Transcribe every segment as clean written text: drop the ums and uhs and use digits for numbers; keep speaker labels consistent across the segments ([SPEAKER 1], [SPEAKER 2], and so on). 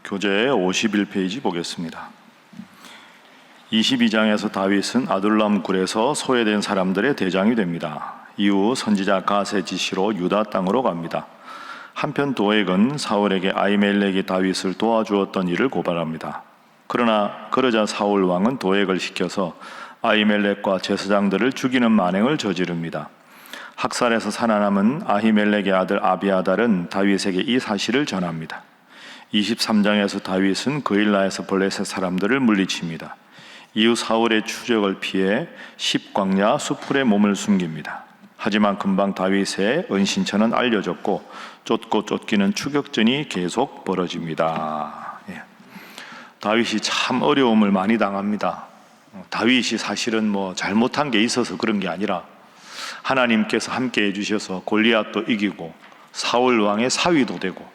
[SPEAKER 1] 교재 51페이지 보겠습니다. 22장에서 다윗은 아둘람 굴에서 소외된 사람들의 대장이 됩니다. 이후 선지자 갓의 지시로 유다 땅으로 갑니다. 한편 도액은 사울에게 아히멜렉이 다윗을 도와주었던 일을 고발합니다. 그러자 사울 왕은 도액을 시켜서 아히멜렉과 제사장들을 죽이는 만행을 저지릅니다. 학살에서 살아남은 아히멜렉의 아들 아비아달은 다윗에게 이 사실을 전합니다. 23장에서 다윗은 그일라에서 블레셋 사람들을 물리칩니다. 이후 사울의 추적을 피해 십광야 수풀에 몸을 숨깁니다. 하지만 금방 다윗의 은신처는 알려졌고 쫓고 쫓기는 추격전이 계속 벌어집니다. 다윗이 참 어려움을 많이 당합니다. 다윗이 사실은 잘못한 게 있어서 그런 게 아니라 하나님께서 함께 해주셔서 골리앗도 이기고 사울 왕의 사위도 되고,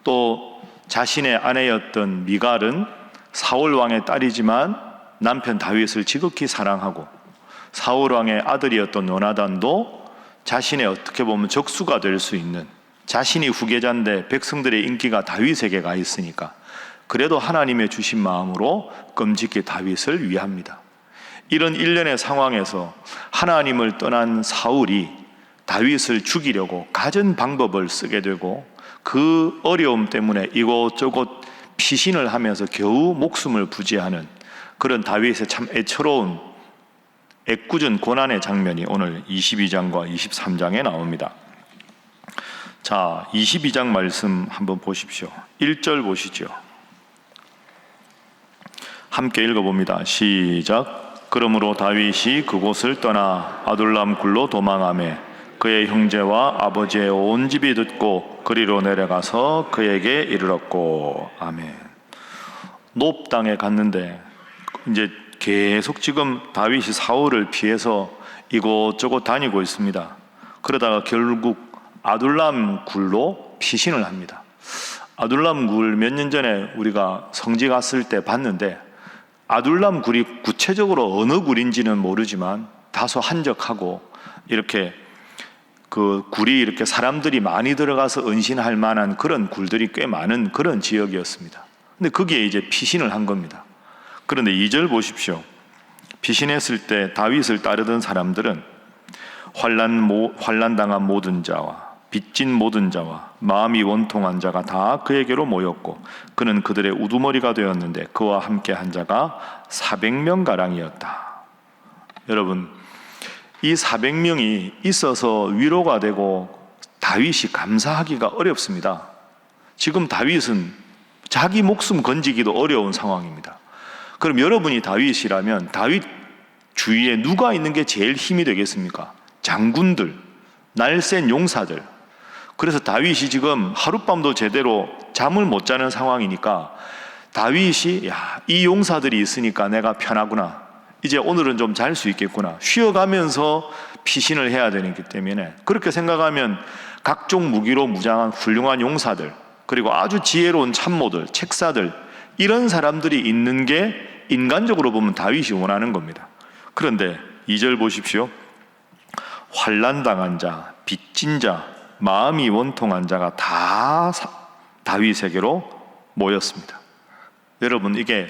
[SPEAKER 1] 또 자신의 아내였던 미갈은 사울 왕의 딸이지만 남편 다윗을 지극히 사랑하고, 사울 왕의 아들이었던 요나단도 자신의 어떻게 보면 적수가 될 수 있는, 자신이 후계자인데 백성들의 인기가 다윗에게 가 있으니까 그래도 하나님의 주신 마음으로 끔찍히 다윗을 위합니다. 이런 일련의 상황에서 하나님을 떠난 사울이 다윗을 죽이려고 갖은 방법을 쓰게 되고, 그 어려움 때문에 이곳저곳 피신을 하면서 겨우 목숨을 부지하는 그런 다윗의 참 애처로운 애꿎은 고난의 장면이 오늘 22장과 23장에 나옵니다. 자, 22장 말씀 한번 보십시오. 1절 보시죠. 함께 읽어봅니다. 시작. 그러므로 다윗이 그곳을 떠나 아둘람 굴로 도망하매 그의 형제와 아버지의 온 집이 듣고 그리로 내려가서 그에게 이르렀고. 아멘. 놉 땅에 갔는데 이제 계속 지금 다윗이 사울을 피해서 이곳저곳 다니고 있습니다. 그러다가 결국 아둘람 굴로 피신을 합니다. 아둘람 굴 몇 년 전에 우리가 성지 갔을 때 봤는데, 아둘람 굴이 구체적으로 어느 굴인지는 모르지만 다소 한적하고, 이렇게 그 굴이 이렇게 사람들이 많이 들어가서 은신할 만한 그런 굴들이 꽤 많은 그런 지역이었습니다. 근데 거기에 이제 피신을 한 겁니다. 그런데 2절 보십시오. 피신했을 때 다윗을 따르던 사람들은 환난당한 모든 자와 빚진 모든 자와 마음이 원통한 자가 다 그에게로 모였고, 그는 그들의 우두머리가 되었는데 그와 함께 한 자가 400명가량이었다. 여러분, 이 400명이 있어서 위로가 되고 다윗이 감사하기가 어렵습니다. 지금 다윗은 자기 목숨 건지기도 어려운 상황입니다. 그럼 여러분이 다윗이라면 다윗 주위에 누가 있는 게 제일 힘이 되겠습니까? 장군들, 날쌘 용사들. 그래서 다윗이 지금 하룻밤도 제대로 잠을 못 자는 상황이니까 다윗이 이 용사들이 있으니까 내가 편하구나, 이제 오늘은 좀 잘 수 있겠구나, 쉬어가면서 피신을 해야 되기 때문에 그렇게 생각하면 각종 무기로 무장한 훌륭한 용사들, 그리고 아주 지혜로운 참모들, 책사들, 이런 사람들이 있는 게 인간적으로 보면 다윗이 원하는 겁니다. 그런데 2절 보십시오. 환난당한 자, 빚진 자, 마음이 원통한 자가 다 다윗에게로 모였습니다. 여러분, 이게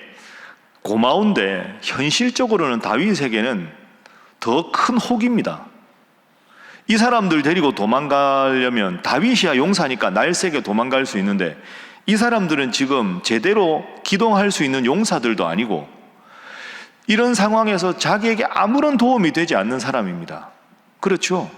[SPEAKER 1] 고마운데 현실적으로는 다윗에게는 더 큰 혹입니다. 이 사람들 데리고 도망가려면 다윗이야 용사니까 날쌔게 도망갈 수 있는데, 이 사람들은 지금 제대로 기동할 수 있는 용사들도 아니고, 이런 상황에서 자기에게 아무런 도움이 되지 않는 사람입니다. 그렇죠?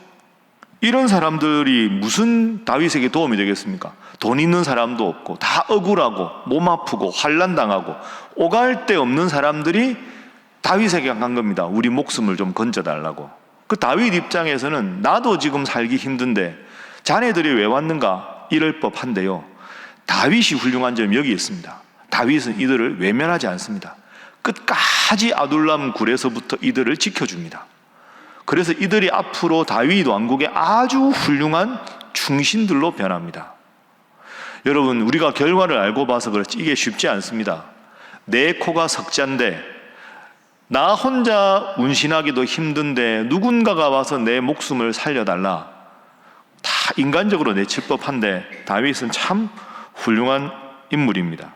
[SPEAKER 1] 이런 사람들이 무슨 다윗에게 도움이 되겠습니까? 돈 있는 사람도 없고, 다 억울하고 몸 아프고 환난당하고 오갈 데 없는 사람들이 다윗에게 간 겁니다. 우리 목숨을 좀 건져달라고. 그 다윗 입장에서는 나도 지금 살기 힘든데 자네들이 왜 왔는가 이럴 법한데요, 다윗이 훌륭한 점이 여기 있습니다. 다윗은 이들을 외면하지 않습니다. 끝까지 아둘람 굴에서부터 이들을 지켜줍니다. 그래서 이들이 앞으로 다윗 왕국의 아주 훌륭한 충신들로 변합니다. 여러분, 우리가 결과를 알고 봐서 그렇지 이게 쉽지 않습니다. 내 코가 석잔데 나 혼자 운신하기도 힘든데 누군가가 와서 내 목숨을 살려달라, 다 인간적으로 내칠 법한데 다윗은 참 훌륭한 인물입니다.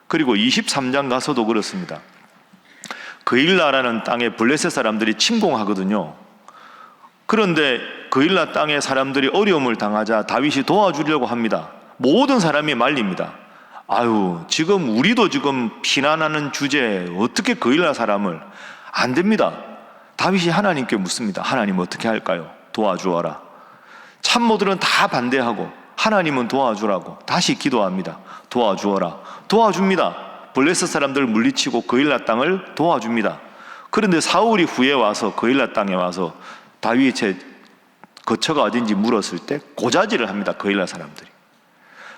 [SPEAKER 1] 그리고 23장 가서도 그렇습니다. 그일라라는 땅에 블레셋 사람들이 침공하거든요. 그런데 그일라 땅의 사람들이 어려움을 당하자 다윗이 도와주려고 합니다. 모든 사람이 말립니다. 아유, 지금 우리도 지금 피난하는 주제에 어떻게 그일라 사람을, 안 됩니다. 다윗이 하나님께 묻습니다. 하나님 어떻게 할까요? 도와주어라. 참모들은 다 반대하고 하나님은 도와주라고 다시 기도합니다. 도와주어라. 도와줍니다. 블레셋 사람들을 물리치고 그일라 땅을 도와줍니다. 그런데 사울이 후에 와서 그일라 땅에 와서 다윗의 거처가 어딘지 물었을 때 고자질을 합니다. 그일라 사람들이.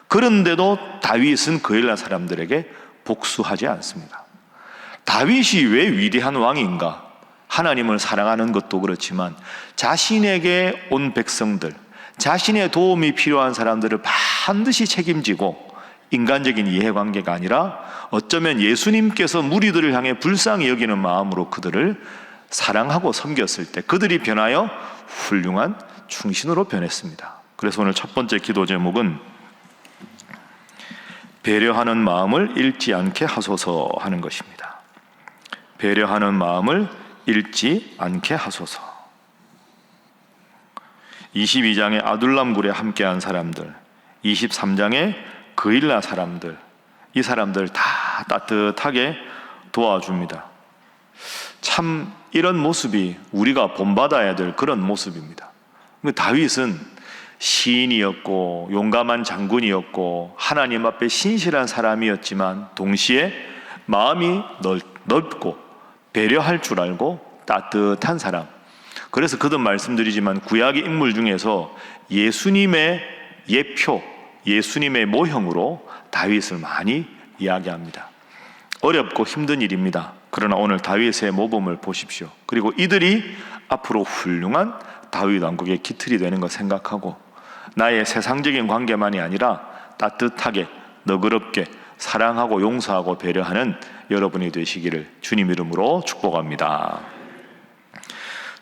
[SPEAKER 1] 그런데도 다윗은 그일라 사람들에게 복수하지 않습니다. 다윗이 왜 위대한 왕인가? 하나님을 사랑하는 것도 그렇지만 자신에게 온 백성들, 자신의 도움이 필요한 사람들을 반드시 책임지고, 인간적인 이해관계가 아니라 어쩌면 예수님께서 무리들을 향해 불쌍히 여기는 마음으로 그들을 사랑하고 섬겼을 때 그들이 변하여 훌륭한 충신으로 변했습니다. 그래서 오늘 첫 번째 기도 제목은 배려하는 마음을 잃지 않게 하소서 하는 것입니다. 배려하는 마음을 잃지 않게 하소서. 22장의 아둘람 굴에 함께한 사람들, 23장의 그일라 사람들, 이 사람들 다 따뜻하게 도와줍니다. 참 이런 모습이 우리가 본받아야 될 그런 모습입니다. 다윗은 시인이었고 용감한 장군이었고 하나님 앞에 신실한 사람이었지만 동시에 마음이 넓고 배려할 줄 알고 따뜻한 사람. 그래서 거듭 말씀드리지만 구약의 인물 중에서 예수님의 예표, 예수님의 모형으로 다윗을 많이 이야기합니다. 어렵고 힘든 일입니다. 그러나 오늘 다윗의 모범을 보십시오. 그리고 이들이 앞으로 훌륭한 다윗 왕국의 기틀이 되는 것 생각하고 나의 세상적인 관계만이 아니라 따뜻하게 너그럽게 사랑하고 용서하고 배려하는 여러분이 되시기를 주님 이름으로 축복합니다.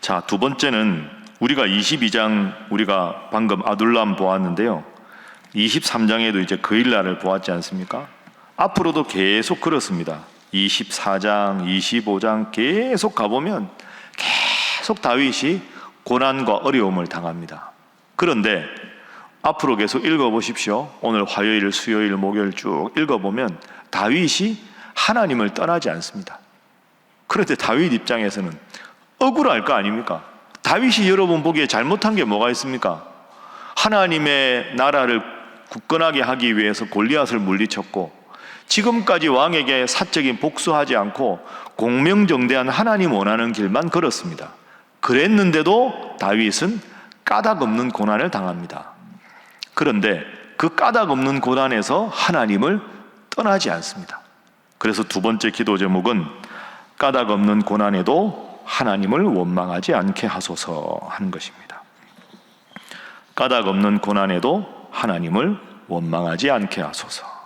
[SPEAKER 1] 자, 두 번째는 우리가 22장 우리가 방금 아둘람 보았는데요. 23장에도 이제 그일라를 보았지 않습니까? 앞으로도 계속 그렇습니다. 24장, 25장 계속 가보면 계속 다윗이 고난과 어려움을 당합니다. 그런데 앞으로 계속 읽어보십시오. 오늘 화요일, 수요일, 목요일 쭉 읽어보면 다윗이 하나님을 떠나지 않습니다. 그런데 다윗 입장에서는 억울할 거 아닙니까? 다윗이 여러분 보기에 잘못한 게 뭐가 있습니까? 하나님의 나라를 굳건하게 하기 위해서 골리앗을 물리쳤고 지금까지 왕에게 사적인 복수하지 않고 공명정대한 하나님 원하는 길만 걸었습니다. 그랬는데도 다윗은 까닭 없는 고난을 당합니다. 그런데 그 까닭 없는 고난에서 하나님을 떠나지 않습니다. 그래서 두 번째 기도 제목은 까닭 없는 고난에도 하나님을 원망하지 않게 하소서 하는 것입니다. 까닭 없는 고난에도 하나님을 원망하지 않게 하소서.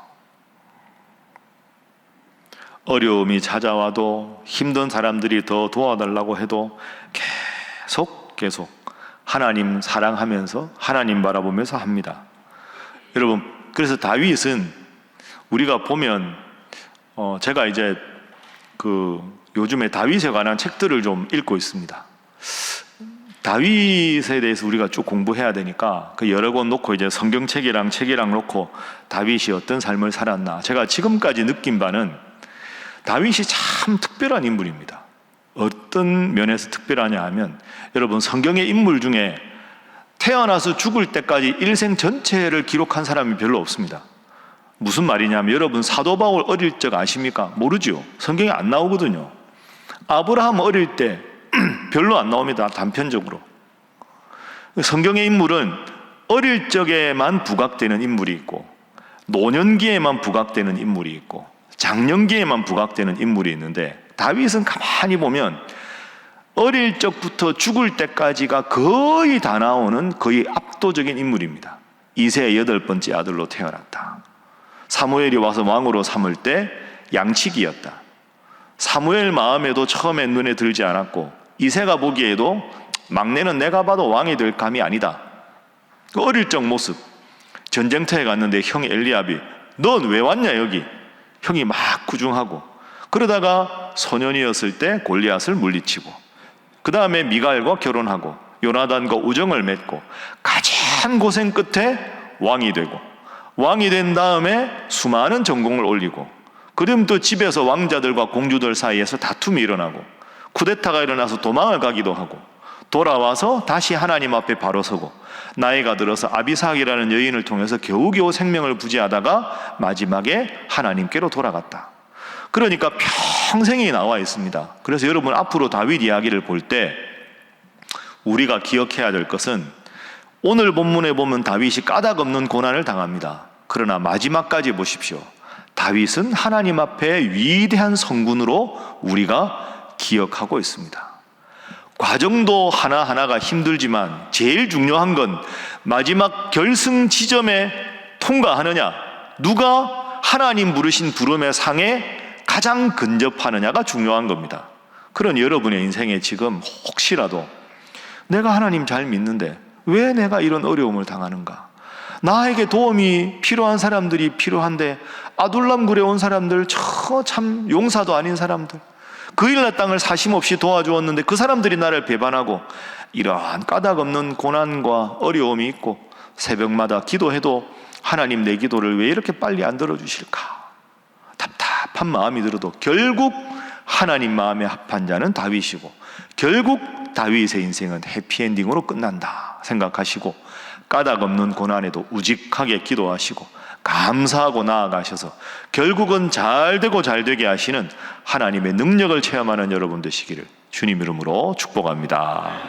[SPEAKER 1] 어려움이 찾아와도 힘든 사람들이 더 도와달라고 해도 계속 하나님 사랑하면서 하나님 바라보면서 합니다. 여러분, 그래서 다윗은 우리가 보면 제가 이제 요즘에 다윗에 관한 책들을 좀 읽고 있습니다. 다윗에 대해서 우리가 쭉 공부해야 되니까 그 여러 권 놓고 이제 성경책이랑 책이랑 놓고 다윗이 어떤 삶을 살았나, 제가 지금까지 느낀 바는 다윗이 참 특별한 인물입니다. 어떤 면에서 특별하냐 하면, 여러분 성경의 인물 중에 태어나서 죽을 때까지 일생 전체를 기록한 사람이 별로 없습니다. 무슨 말이냐면, 여러분 사도 바울 어릴 적 아십니까? 모르죠. 성경에 안 나오거든요. 아브라함 어릴 때 별로 안 나옵니다. 단편적으로. 성경의 인물은 어릴 적에만 부각되는 인물이 있고, 노년기에만 부각되는 인물이 있고, 장년기에만 부각되는 인물이 있는데, 다윗은 가만히 보면 어릴 적부터 죽을 때까지가 거의 다 나오는 거의 압도적인 인물입니다. 이새의 8번째 아들로 태어났다. 사무엘이 와서 왕으로 삼을 때 양치기였다. 사무엘 마음에도 처음엔 눈에 들지 않았고, 이새가 보기에도 막내는 내가 봐도 왕이 될 감이 아니다. 어릴 적 모습. 전쟁터에 갔는데 형 엘리압이 넌 왜 왔냐 여기? 형이 막 구중하고, 그러다가 소년이었을 때 골리앗을 물리치고, 그 다음에 미갈과 결혼하고 요나단과 우정을 맺고 가장 고생 끝에 왕이 되고, 왕이 된 다음에 수많은 전공을 올리고, 그럼 또 집에서 왕자들과 공주들 사이에서 다툼이 일어나고 쿠데타가 일어나서 도망을 가기도 하고, 돌아와서 다시 하나님 앞에 바로 서고, 나이가 들어서 아비삭이라는 여인을 통해서 겨우겨우 생명을 부지하다가 마지막에 하나님께로 돌아갔다. 그러니까 평생이 나와 있습니다. 그래서 여러분 앞으로 다윗 이야기를 볼 때 우리가 기억해야 될 것은, 오늘 본문에 보면 다윗이 까닭 없는 고난을 당합니다. 그러나 마지막까지 보십시오. 다윗은 하나님 앞에 위대한 성군으로 우리가 기억하고 있습니다. 과정도 하나하나가 힘들지만 제일 중요한 건 마지막 결승 지점에 통과하느냐, 누가 하나님 부르신 부름의 상에 가장 근접하느냐가 중요한 겁니다. 그런 여러분의 인생에 지금 혹시라도 내가 하나님 잘 믿는데 왜 내가 이런 어려움을 당하는가, 나에게 도움이 필요한 사람들이 필요한데 아둘람 굴에 온 사람들, 참 용사도 아닌 사람들, 그 일날 땅을 사심없이 도와주었는데 그 사람들이 나를 배반하고, 이러한 까닭 없는 고난과 어려움이 있고 새벽마다 기도해도 하나님 내 기도를 왜 이렇게 빨리 안 들어주실까, 답답한 마음이 들어도 결국 하나님 마음에 합한 자는 다윗이고 결국 다윗의 인생은 해피엔딩으로 끝난다 생각하시고, 까닭 없는 고난에도 우직하게 기도하시고 감사하고 나아가셔서 결국은 잘 되고 잘 되게 하시는 하나님의 능력을 체험하는 여러분 되시기를 주님 이름으로 축복합니다.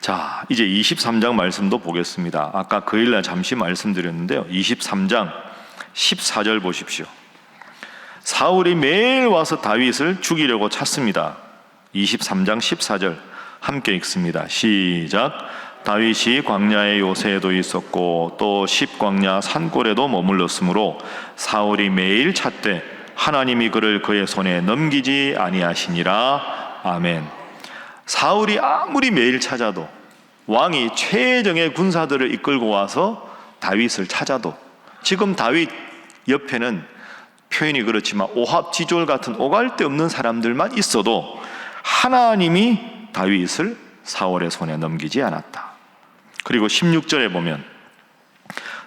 [SPEAKER 1] 자, 이제 23장 말씀도 보겠습니다. 아까 그 일날 잠시 말씀드렸는데요, 23장 14절 보십시오. 사울이 매일 와서 다윗을 죽이려고 찾습니다. 23장 14절 함께 읽습니다. 시작. 다윗이 광야의 요새에도 있었고 또 십광야 산골에도 머물렀으므로 사울이 매일 찾되 하나님이 그를 그의 손에 넘기지 아니하시니라. 아멘. 사울이 아무리 매일 찾아도, 왕이 최정의 군사들을 이끌고 와서 다윗을 찾아도, 지금 다윗 옆에는 표현이 그렇지만 오합지졸 같은 오갈 데 없는 사람들만 있어도 하나님이 다윗을 사울의 손에 넘기지 않았다. 그리고 16절에 보면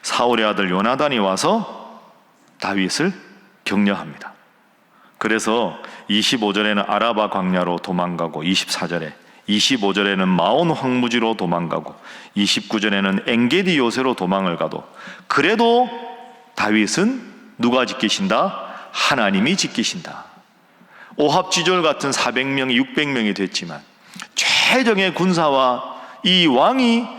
[SPEAKER 1] 사울의 아들 요나단이 와서 다윗을 격려합니다. 그래서 25절에는 아라바 광야로 도망가고, 25절에는 마온 황무지로 도망가고, 29절에는 엔게디 요새로 도망을 가도, 그래도 다윗은 누가 지키신다? 하나님이 지키신다. 오합지졸 같은 400명이 600명이 됐지만 최정의 군사와 이 왕이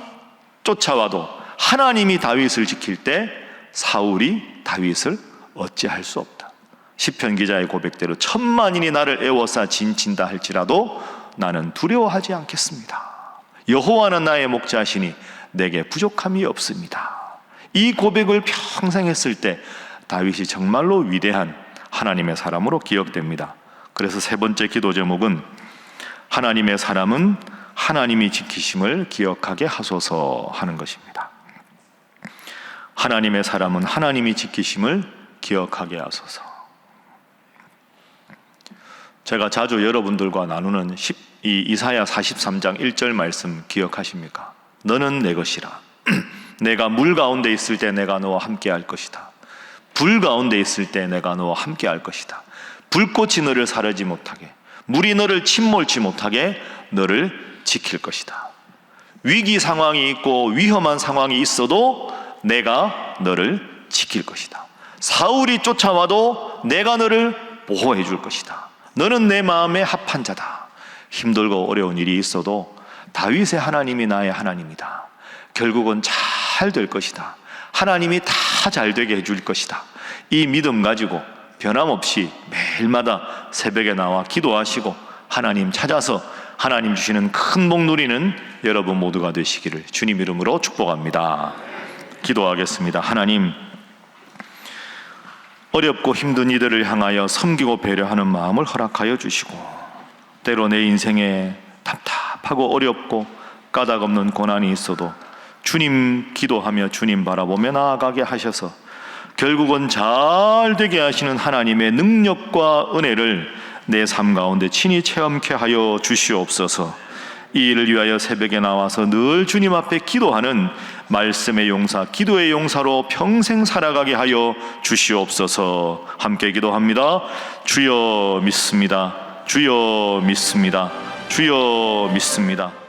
[SPEAKER 1] 쫓아와도 하나님이 다윗을 지킬 때 사울이 다윗을 어찌할 수 없다. 시편 기자의 고백대로 1000만인이 나를 애워싸 진친다 할지라도 나는 두려워하지 않겠습니다. 여호와는 나의 목자시니 내게 부족함이 없습니다. 이 고백을 평생 했을 때 다윗이 정말로 위대한 하나님의 사람으로 기억됩니다. 그래서 세 번째 기도 제목은 하나님의 사람은 하나님이 지키심을 기억하게 하소서 하는 것입니다. 하나님의 사람은 하나님이 지키심을 기억하게 하소서. 제가 자주 여러분들과 나누는 이 이사야 43장 1절 말씀 기억하십니까? 너는 내 것이라. 내가 물 가운데 있을 때 내가 너와 함께 할 것이다. 불 가운데 있을 때 내가 너와 함께 할 것이다. 불꽃이 너를 사르지 못하게, 물이 너를 침몰치 못하게 너를 지킬 것이다. 위기 상황이 있고 위험한 상황이 있어도 내가 너를 지킬 것이다. 사울이 쫓아와도 내가 너를 보호해 줄 것이다. 너는 내 마음에 합한 자다. 힘들고 어려운 일이 있어도 다윗의 하나님이 나의 하나님이다. 결국은 잘 될 것이다. 하나님이 다 잘 되게 해줄 것이다. 이 믿음 가지고 변함없이 매일마다 새벽에 나와 기도하시고 하나님 찾아서 하나님 주시는 큰 복 누리는 여러분 모두가 되시기를 주님 이름으로 축복합니다. 기도하겠습니다. 하나님, 어렵고 힘든 이들을 향하여 섬기고 배려하는 마음을 허락하여 주시고, 때로 내 인생에 답답하고 어렵고 까닭 없는 고난이 있어도 주님 기도하며 주님 바라보며 나아가게 하셔서 결국은 잘 되게 하시는 하나님의 능력과 은혜를 내 삶 가운데 친히 체험케 하여 주시옵소서. 이 일을 위하여 새벽에 나와서 늘 주님 앞에 기도하는 말씀의 용사, 기도의 용사로 평생 살아가게 하여 주시옵소서. 함께 기도합니다. 주여 믿습니다. 주여 믿습니다. 주여 믿습니다.